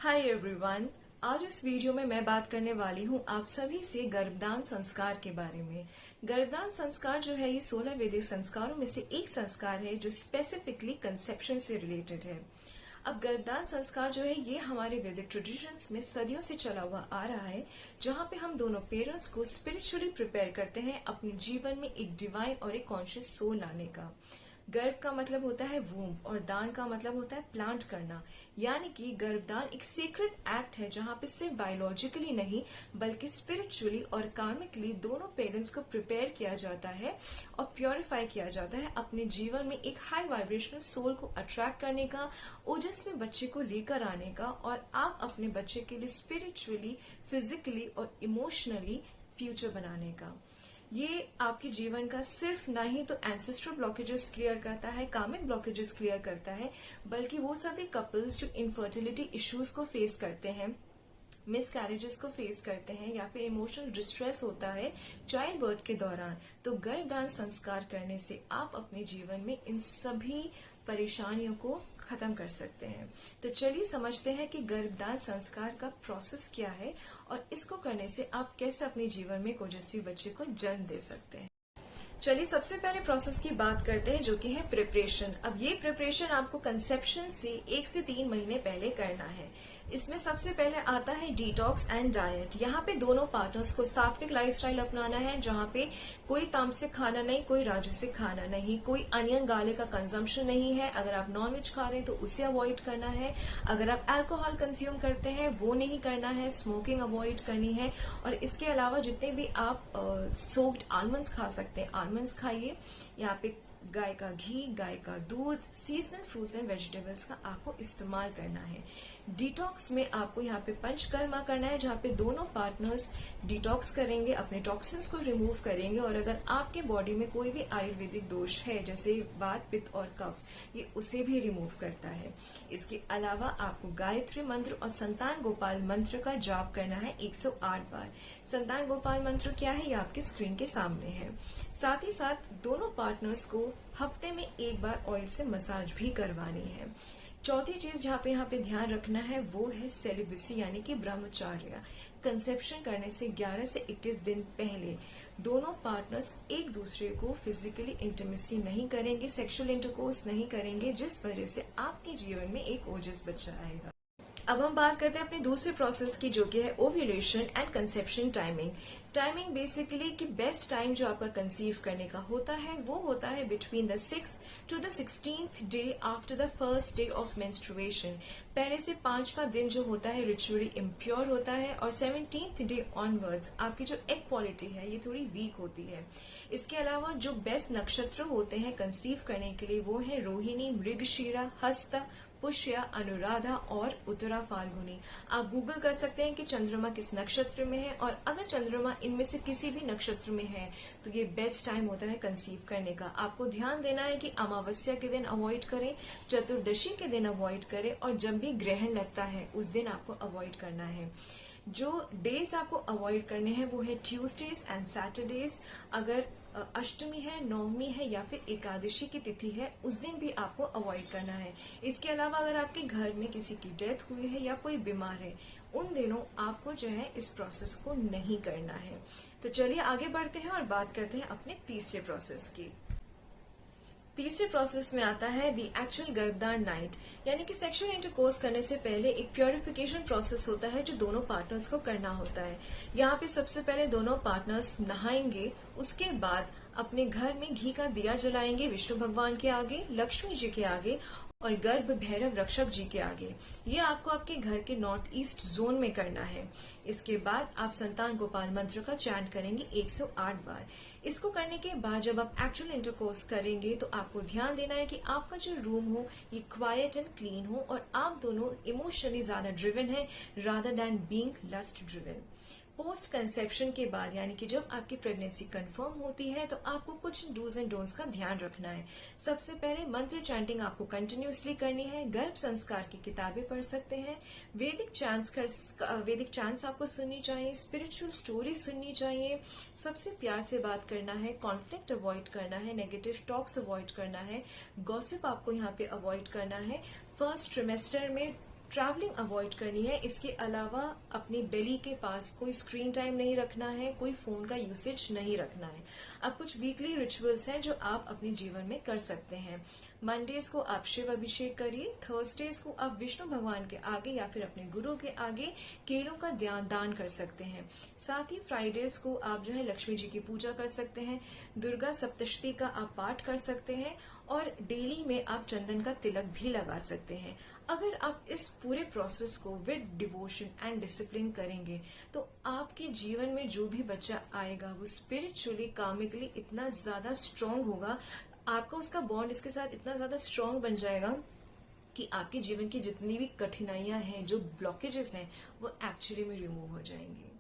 Hi everyone. आज इस video में मैं बात करने वाली हूँ आप सभी से गर्भदान संस्कार के बारे में। गर्भदान संस्कार जो है ये 16 वैदिक संस्कारों में से एक संस्कार है जो स्पेसिफिकली कंसेप्शन से रिलेटेड है। अब गर्भदान संस्कार जो है ये हमारे वैदिक ट्रेडिशंस में सदियों से चला हुआ आ रहा है, जहाँ पे हम दोनों पेरेंट्स को स्पिरिचुअली प्रिपेयर करते हैं अपने जीवन में एक डिवाइन और एक कॉन्शियस सोल लाने का। गर्भ का मतलब होता है वूम्ब और दान का मतलब होता है प्लांट करना, यानी कि गर्भदान एक सीक्रेट एक्ट है जहाँ पे सिर्फ बायोलॉजिकली नहीं बल्कि स्पिरिचुअली और कार्मिकली दोनों पेरेंट्स को प्रिपेयर किया जाता है और प्योरीफाई किया जाता है अपने जीवन में एक हाई वाइब्रेशनल सोल को अट्रैक्ट करने का, ओजस्वी बच्चे को लेकर आने का और आप अपने बच्चे के लिए स्पिरिचुअली, फिजिकली और इमोशनली फ्यूचर बनाने का। ये आपके जीवन का सिर्फ ना ही तो एंसेस्ट्रल ब्लॉकेजेस क्लियर करता है, कार्मिक ब्लॉकेजेस क्लियर करता है, बल्कि वो सभी कपल्स जो इनफर्टिलिटी इश्यूज को फेस करते हैं, मिसकैरेजेस को फेस करते हैं या फिर इमोशनल डिस्ट्रेस होता है चाइल्ड बर्थ के दौरान, तो गर्भदान संस्कार करने से आप अपने जीवन में इन सभी परेशानियों को खत्म कर सकते हैं। तो चलिए समझते हैं कि गर्भदान संस्कार का प्रोसेस क्या है और इसको करने से आप कैसे अपने जीवन में एक ओजस्वी बच्चे को जन्म दे सकते हैं। चलिए सबसे पहले प्रोसेस की बात करते हैं जो कि है प्रिपरेशन। अब ये प्रिपरेशन आपको कंसेप्शन से 1 से 3 महीने पहले करना है। इसमें सबसे पहले आता है डिटॉक्स एंड डाइट। यहाँ पे दोनों पार्टनर्स को सात्विक लाइफस्टाइल अपनाना है, जहाँ पे कोई तामसिक खाना नहीं, कोई राजसिक खाना नहीं, कोई अनियन गाले का कंजम्पशन नहीं है। अगर आप नॉनवेज खा रहे हैं तो उसे अवॉइड करना है। अगर आप अल्कोहल कंज्यूम करते हैं वो नहीं करना है, स्मोकिंग अवॉइड करनी है। और इसके अलावा जितने भी आप सोक्ड आलमंड्स खा सकते हैं आलमंड्स खाइए। यहाँ पे गाय का घी, गाय का दूध, सीजनल फ्रूट्स एंड वेजिटेबल्स का आपको इस्तेमाल करना है। डिटॉक्स में आपको यहाँ पे पंचकर्मा करना है, जहाँ पे दोनों पार्टनर्स डिटॉक्स करेंगे, अपने टॉक्सिन्स को रिमूव करेंगे। और अगर आपके बॉडी में कोई भी आयुर्वेदिक दोष है जैसे वात, पित्त और कफ, ये उसे भी रिमूव करता है। इसके अलावा आपको गायत्री मंत्र और संतान गोपाल मंत्र का जाप करना है 108 बार। संतान गोपाल मंत्र क्या है ये आपके स्क्रीन के सामने है। साथ ही साथ दोनों पार्टनर्स को हफ्ते में एक बार ऑयल से मसाज भी करवानी है। चौथी चीज जहाँ पे ध्यान रखना है वो है सेलिबेसी यानी कि ब्रह्मचार्य। कंसेप्शन करने से 11 से 21 दिन पहले दोनों पार्टनर्स एक दूसरे को फिजिकली इंटीमेसी नहीं करेंगे, सेक्सुअल इंटरकोर्स नहीं करेंगे, जिस वजह से आपके जीवन में एक ओजस बच्चा आएगा। अब हम बात करते हैं अपने दूसरे प्रोसेस की जो कि है ovulation and conception timing. Timing basically कि बेस्ट टाइम जो आपका कंसीव करने का होता है वो होता है between the 6th to the 16th day after the first day of menstruation. पहले से 5वां दिन जो होता है रिचुअली इम्प्योर होता है और 17th डे ऑनवर्ड्स आपकी जो एग क्वालिटी है ये थोड़ी वीक होती है। इसके अलावा जो बेस्ट नक्षत्र होते हैं कंसीव करने के लिए वो है रोहिणी, मृगशीरा, हस्त, पुष्य, अनुराधा और उत्तरा फाल्गुनी। आप गूगल कर सकते हैं कि चंद्रमा किस नक्षत्र में है, और अगर चंद्रमा इनमें से किसी भी नक्षत्र में है तो ये बेस्ट टाइम होता है कंसीव करने का। आपको ध्यान देना है कि अमावस्या के दिन अवॉइड करें, चतुर्दशी के दिन अवॉइड करें और जब भी ग्रहण लगता है उस दिन आपको अवॉइड करना है। जो डेज आपको अवॉइड करने हैं वो है ट्यूसडेज एंड सैटरडेज। अगर अष्टमी है, नवमी है या फिर एकादशी की तिथि है उस दिन भी आपको अवॉइड करना है। इसके अलावा अगर आपके घर में किसी की डेथ हुई है या कोई बीमार है उन दिनों आपको जो है इस प्रोसेस को नहीं करना है। तो चलिए आगे बढ़ते हैं और बात करते हैं अपने तीसरे प्रोसेस की। तीसरे प्रोसेस में आता है द एक्चुअल गर्भदान नाइट, यानी कि सेक्सुअल इंटरकोर्स करने से पहले एक प्योरिफिकेशन प्रोसेस होता है जो दोनों पार्टनर्स को करना होता है। यहाँ पे सबसे पहले दोनों पार्टनर्स नहाएंगे, उसके बाद अपने घर में घी का दिया जलाएंगे विष्णु भगवान के आगे, लक्ष्मी जी के आगे और गर्भ भैरव रक्षक जी के आगे। ये आपको आपके घर के नॉर्थ ईस्ट जोन में करना है। इसके बाद आप संतान गोपाल मंत्र का चैंट करेंगे 108 बार। इसको करने के बाद जब आप एक्चुअल इंटरकोर्स करेंगे तो आपको ध्यान देना है कि आपका जो रूम हो ये क्वाइट एंड क्लीन हो और आप दोनों इमोशनली ज्यादा ड्रिवन है rather than being lust driven. Post conception के बाद यानी कि जब आपकी प्रेगनेंसी कंफर्म होती है तो आपको कुछ डूज एंड डोंट्स का ध्यान रखना है। सबसे पहले मंत्र चैंटिंग आपको कंटिन्यूअसली करनी है, गर्भ संस्कार की किताबें पढ़ सकते हैं, वैदिक चैंट्स आपको सुननी चाहिए, स्पिरिचुअल स्टोरी सुननी चाहिए, सबसे प्यार से बात करना है, कॉन्फ्लिक्ट अवॉइड करना है, नेगेटिव टॉक्स अवॉइड करना है, गॉसिप आपको यहाँ पे अवॉइड करना है। फर्स्ट ट्रिमेस्टर में ट्रैवलिंग अवॉइड करनी है। इसके अलावा अपनी बेली के पास कोई स्क्रीन टाइम नहीं रखना है, कोई फोन का यूसेज नहीं रखना है। अब कुछ वीकली रिचुअल्स हैं जो आप अपने जीवन में कर सकते हैं। मंडेज को आप शिव अभिषेक करिए। थर्सडेज को आप विष्णु भगवान के आगे या फिर अपने गुरु के आगे केलों का दान कर सकते हैं। साथ ही फ्राइडेज को आप जो है लक्ष्मी जी की पूजा कर सकते हैं। दुर्गा सप्तशती का आप पाठ कर सकते हैं और डेली में आप चंदन का तिलक भी लगा सकते हैं। अगर आप इस पूरे प्रोसेस को विद डिवोशन एंड डिसिप्लिन करेंगे तो आपके जीवन में जो भी बच्चा आएगा वो स्पिरिचुअली कार्मिकली इतना ज्यादा स्ट्रांग होगा, आपका उसका बॉन्ड इसके साथ इतना ज्यादा स्ट्रांग बन जाएगा कि आपके जीवन की जितनी भी कठिनाइयां हैं, जो ब्लॉकेजेस हैं, वो एक्चुअली में रिमूव हो जाएंगी।